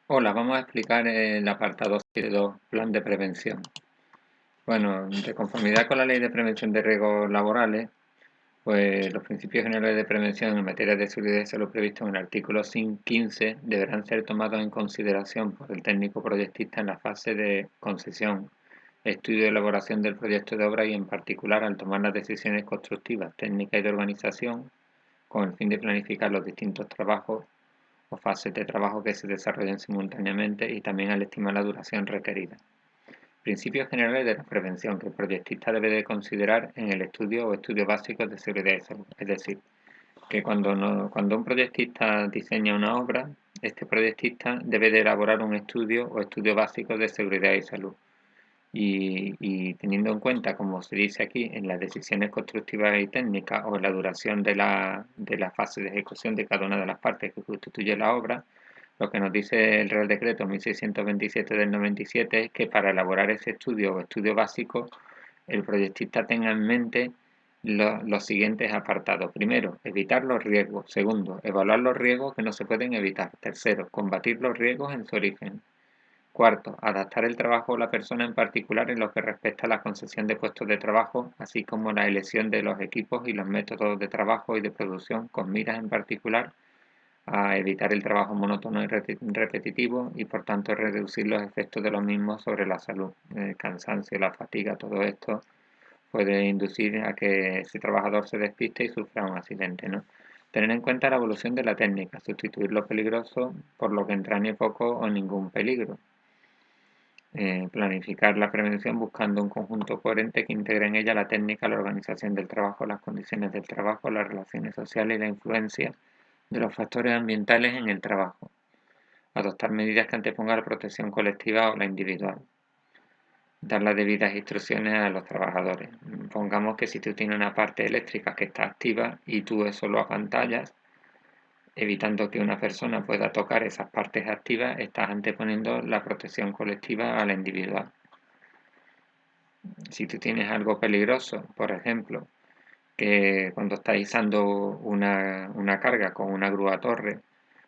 Hola, vamos a explicar el apartado 7.2, Plan de Prevención. Bueno, de conformidad con la Ley de Prevención de Riesgos Laborales, pues los principios generales de prevención en materia de seguridad y salud previstos en el artículo 15 deberán ser tomados en consideración por el técnico proyectista en la fase de concesión, estudio y elaboración del proyecto de obra y en particular al tomar las decisiones constructivas, técnicas y de organización con el fin de planificar los distintos trabajos o fases de trabajo que se desarrollen simultáneamente y también al estimar la duración requerida. Principios generales de la prevención que el proyectista debe de considerar en el estudio o estudios básicos de seguridad y salud. Es decir, que cuando un proyectista diseña una obra, este proyectista debe de elaborar un estudio o estudio básico de seguridad y salud. Y teniendo en cuenta, como se dice aquí, en las decisiones constructivas y técnicas o en la duración de la fase de ejecución de cada una de las partes que constituye la obra, lo que nos dice el Real Decreto 1627 del 97 es que para elaborar ese estudio o estudio básico, el proyectista tenga en mente los siguientes apartados. Primero, evitar los riesgos. Segundo, evaluar los riesgos que no se pueden evitar. Tercero, combatir los riesgos en su origen. Cuarto, adaptar el trabajo a la persona en particular en lo que respecta a la concesión de puestos de trabajo, así como la elección de los equipos y los métodos de trabajo y de producción con miras en particular a evitar el trabajo monótono y repetitivo y por tanto reducir los efectos de los mismos sobre la salud. El cansancio, la fatiga, todo esto puede inducir a que ese trabajador se despiste y sufra un accidente, ¿no? Tener en cuenta la evolución de la técnica, sustituir lo peligroso por lo que entrañe poco o ningún peligro. Planificar la prevención buscando un conjunto coherente que integre en ella la técnica, la organización del trabajo, las condiciones del trabajo, las relaciones sociales y la influencia de los factores ambientales en el trabajo. Adoptar medidas que antepongan la protección colectiva o la individual. Dar las debidas instrucciones a los trabajadores. Pongamos que si tú tienes una parte eléctrica que está activa y tú eso lo apantallas, evitando que una persona pueda tocar esas partes activas, estás anteponiendo la protección colectiva a la individual. Si tú tienes algo peligroso, por ejemplo, que cuando estás izando una carga con una grúa torre,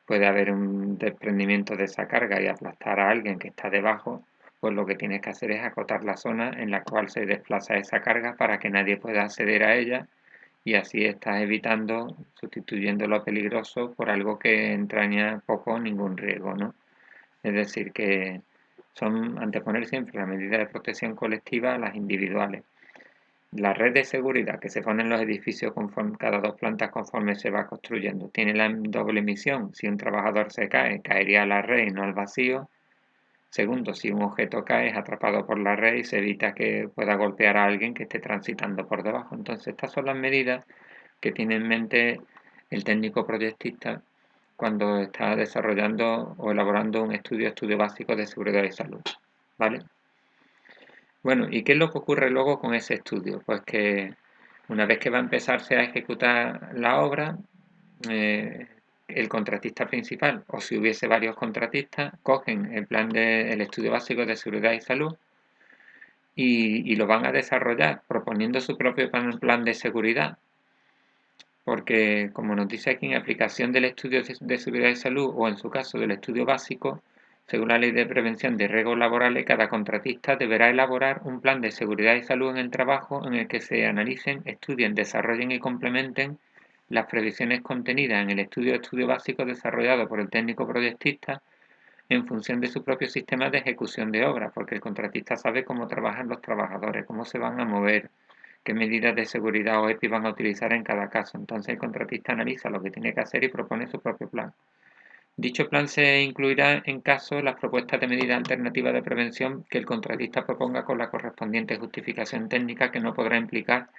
puede haber un desprendimiento de esa carga y aplastar a alguien que está debajo, pues lo que tienes que hacer es acotar la zona en la cual se desplaza esa carga para que nadie pueda acceder a ella y así estás evitando, sustituyendo lo peligroso por algo que entraña poco o ningún riesgo, ¿no? Es decir, que son anteponer siempre las medidas de protección colectiva a las individuales. La red de seguridad que se pone en los edificios conforme cada dos plantas conforme se va construyendo tiene la doble misión. Si un trabajador se cae, caería a la red y no al vacío. Segundo, si un objeto cae, es atrapado por la red y se evita que pueda golpear a alguien que esté transitando por debajo. Entonces, estas son las medidas que tiene en mente el técnico proyectista cuando está desarrollando o elaborando un estudio básico de seguridad y salud. ¿Vale? Bueno, ¿y qué es lo que ocurre luego con ese estudio? Pues que una vez que va a empezarse a ejecutar la obra, eh, el contratista principal, o si hubiese varios contratistas, cogen el estudio básico de seguridad y salud y lo van a desarrollar proponiendo su propio plan de seguridad. Porque, como nos dice aquí, en aplicación del estudio de seguridad y salud o en su caso del estudio básico, según la Ley de Prevención de Riesgos Laborales, cada contratista deberá elaborar un plan de seguridad y salud en el trabajo en el que se analicen, estudien, desarrollen y complementen las previsiones contenidas en el estudio básico desarrollado por el técnico proyectista en función de su propio sistema de ejecución de obra, porque el contratista sabe cómo trabajan los trabajadores, cómo se van a mover, qué medidas de seguridad o EPI van a utilizar en cada caso. Entonces el contratista analiza lo que tiene que hacer y propone su propio plan. Dicho plan se incluirá en caso las propuestas de medidas alternativas de prevención que el contratista proponga con la correspondiente justificación técnica que no podrá implicar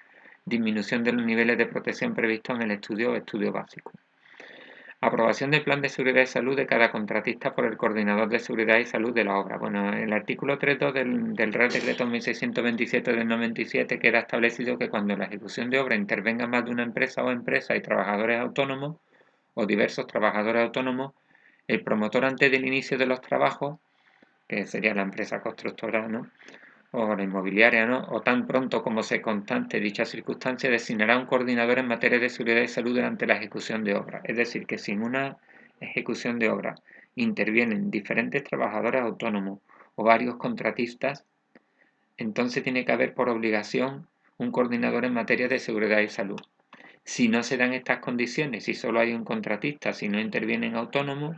disminución de los niveles de protección previstos en el estudio o estudio básico. Aprobación del plan de seguridad y salud de cada contratista por el coordinador de seguridad y salud de la obra. Bueno, el artículo 3.2 del Real Decreto 1627 del 97 queda establecido que cuando en la ejecución de obra intervenga más de una empresa o empresa y trabajadores autónomos o diversos trabajadores autónomos, el promotor antes del inicio de los trabajos, que sería la empresa constructora, ¿no?, o la inmobiliaria, ¿no?, o tan pronto como se constante dicha circunstancia, designará un coordinador en materia de seguridad y salud durante la ejecución de obra. Es decir, que sin una ejecución de obra intervienen diferentes trabajadores autónomos o varios contratistas, entonces tiene que haber por obligación un coordinador en materia de seguridad y salud. Si no se dan estas condiciones, si solo hay un contratista, si no intervienen autónomos,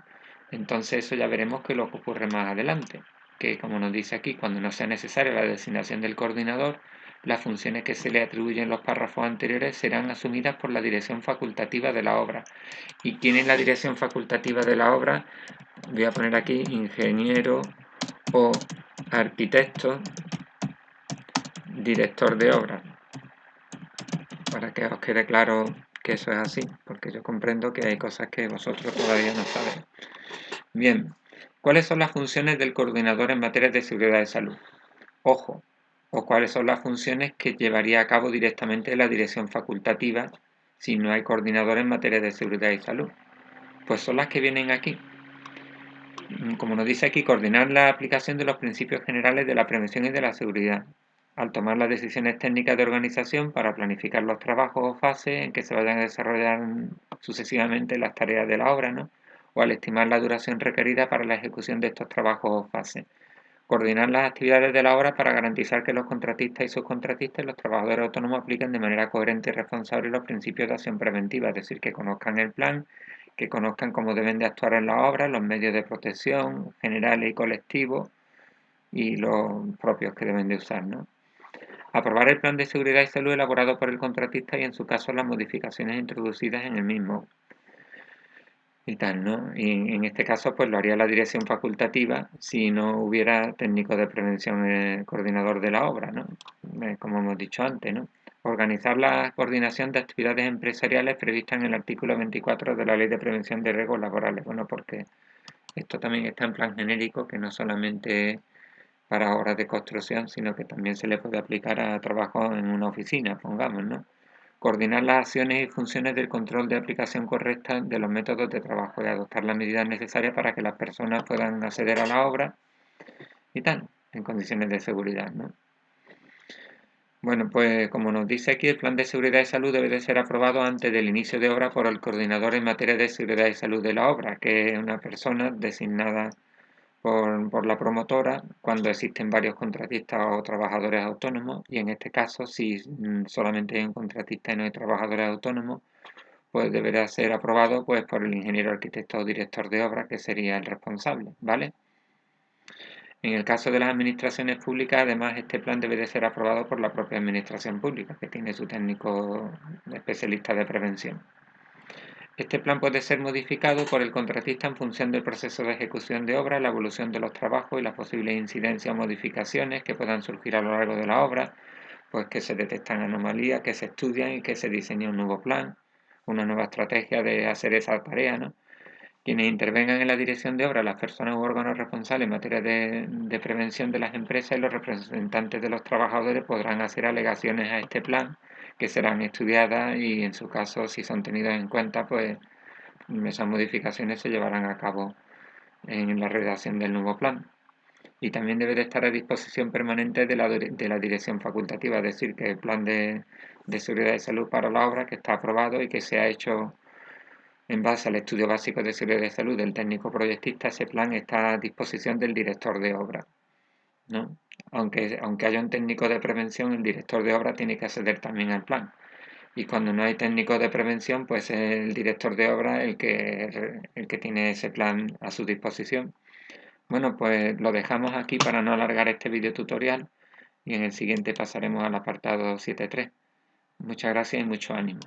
entonces eso ya veremos que lo ocurre más adelante, que como nos dice aquí, cuando no sea necesaria la designación del coordinador, las funciones que se le atribuyen en los párrafos anteriores serán asumidas por la dirección facultativa de la obra. ¿Y quién es la dirección facultativa de la obra? Voy a poner aquí ingeniero o arquitecto, director de obra, para que os quede claro que eso es así, porque yo comprendo que hay cosas que vosotros todavía no sabéis. Bien, ¿cuáles son las funciones del coordinador en materia de seguridad y salud? Ojo, o cuáles son las funciones que llevaría a cabo directamente la dirección facultativa si no hay coordinador en materia de seguridad y salud. Pues son las que vienen aquí. Como nos dice aquí, coordinar la aplicación de los principios generales de la prevención y de la seguridad, al tomar las decisiones técnicas de organización para planificar los trabajos o fases en que se vayan a desarrollar sucesivamente las tareas de la obra, ¿no? O al estimar la duración requerida para la ejecución de estos trabajos o fases. Coordinar las actividades de la obra para garantizar que los contratistas y subcontratistas y los trabajadores autónomos apliquen de manera coherente y responsable los principios de acción preventiva, es decir, que conozcan el plan, que conozcan cómo deben de actuar en la obra, los medios de protección generales y colectivos y los propios que deben de usar, ¿no? Aprobar el plan de seguridad y salud elaborado por el contratista y en su caso las modificaciones introducidas en el mismo y tal, ¿no? Y en este caso pues lo haría la dirección facultativa si no hubiera técnico de prevención coordinador de la obra, ¿no? Como hemos dicho antes, ¿no? Organizar la coordinación de actividades empresariales previstas en el artículo 24 de la Ley de Prevención de Riesgos Laborales. Bueno, porque esto también está en plan genérico, que no solamente para obras de construcción, sino que también se le puede aplicar a trabajo en una oficina, pongamos, ¿no? Coordinar las acciones y funciones del control de aplicación correcta de los métodos de trabajo y adoptar las medidas necesarias para que las personas puedan acceder a la obra y tal, en condiciones de seguridad, ¿no? Bueno, pues como nos dice aquí, el plan de seguridad y salud debe de ser aprobado antes del inicio de obra por el coordinador en materia de seguridad y salud de la obra, que es una persona designada por la promotora cuando existen varios contratistas o trabajadores autónomos, y en este caso, si solamente hay un contratista y no hay trabajadores autónomos, pues deberá ser aprobado pues por el ingeniero, arquitecto o director de obra, que sería el responsable, ¿vale? En el caso de las administraciones públicas, además, este plan debe de ser aprobado por la propia administración pública, que tiene su técnico especialista de prevención. Este plan puede ser modificado por el contratista en función del proceso de ejecución de obra, la evolución de los trabajos y las posibles incidencias o modificaciones que puedan surgir a lo largo de la obra, pues que se detectan anomalías, que se estudian y que se diseña un nuevo plan, una nueva estrategia de hacer esa tarea, ¿no? Quienes intervengan en la dirección de obra, las personas u órganos responsables en materia de prevención de las empresas y los representantes de los trabajadores podrán hacer alegaciones a este plan que serán estudiadas y en su caso, si son tenidas en cuenta, pues esas modificaciones se llevarán a cabo en la redacción del nuevo plan. Y también debe de estar a disposición permanente de la dirección facultativa, es decir, que el plan de seguridad y salud para la obra que está aprobado y que se ha hecho en base al estudio básico de seguridad y salud del técnico proyectista, ese plan está a disposición del director de obra, ¿no? Aunque haya un técnico de prevención, el director de obra tiene que acceder también al plan. Y cuando no hay técnico de prevención, pues es el director de obra el que tiene ese plan a su disposición. Bueno, pues lo dejamos aquí para no alargar este video tutorial y en el siguiente pasaremos al apartado 7.3. Muchas gracias y mucho ánimo.